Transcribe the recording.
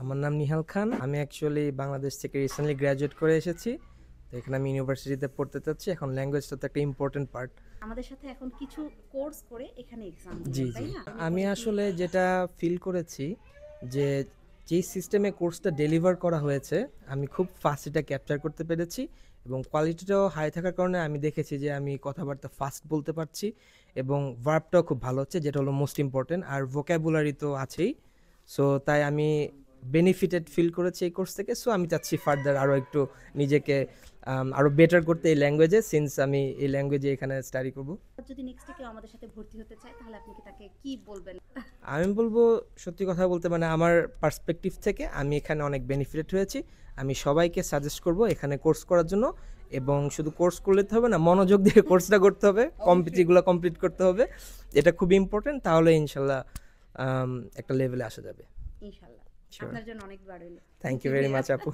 আমার নাম নিহাল খান। আমি অ্যাকচুয়ালি বাংলাদেশ থেকে রিসেন্টলি গ্র্যাজুয়েট করে এসেছি। তো এখানে আমি ইউনিভার্সিটিতে পড়তে চাচ্ছি। এখন ল্যাঙ্গুয়েজটা তো একটা ইম্পর্টেন্ট পার্ট। আমাদের সাথে এখন কিছু কোর্স করে এখানে এক্সাম জি, দিবেন, জি। তাই না? আমি বলে কি আসলে যেটা ফিল করেছি যে, যেই সিস্টেমে কোর্সটা ডেলিভার করা হয়েছে, আমি খুব ফাস্ট এটা ক্যাপচার করতে পেরেছি এবং কোয়ালিটিটাও হাই থাকার কারণে আমি দেখেছি যে আমি কথাবার্তা ফাস্ট বলতে পারছি এবং ভার্বটাও খুব ভালো হচ্ছে, যেটা হলো মোস্ট ইম্পর্টেন্ট। আর ভোকাবুলারি তো আছেই। সো তাই আমি বেনিফিটেড ফিল করেছি এই কোর্স থেকে। সো আমি চাচ্ছি ফার্দার আরও একটু নিজেকে আরও বেটার করতে এই ল্যাঙ্গুয়েজে, সিন্স আমি এই ল্যাঙ্গুয়েজে এখানে স্টাডি করব। যদি নেক্সটে কেউ আমাদের সাথে ভর্তি হতে চায় তাহলে আপনি কি তাকে কি বলবেন? আমি বলবো, সত্যি কথা বলতে মানে আমার পার্সপেক্টিভ থেকে আমি এখানে অনেক বেনিফিটেড হয়েছি। আমি সবাইকে সাজেস্ট করব এখানে কোর্স করার জন্য। এবং শুধু কোর্স করলে তো হবে না, মনোযোগ দিয়ে কোর্সটা করতে হবে, যেগুলো কমপ্লিট করতে হবে। এটা খুব ইম্পর্টেন্ট। তাহলে ইনশাল্লাহ একটা লেভেলে আসা যাবে। ইনশাআল্লাহ। শিওর। আপনার জন্য অনেক দোয়া রইল। থ্যাংক ইউ ভেরি মাচ আপু।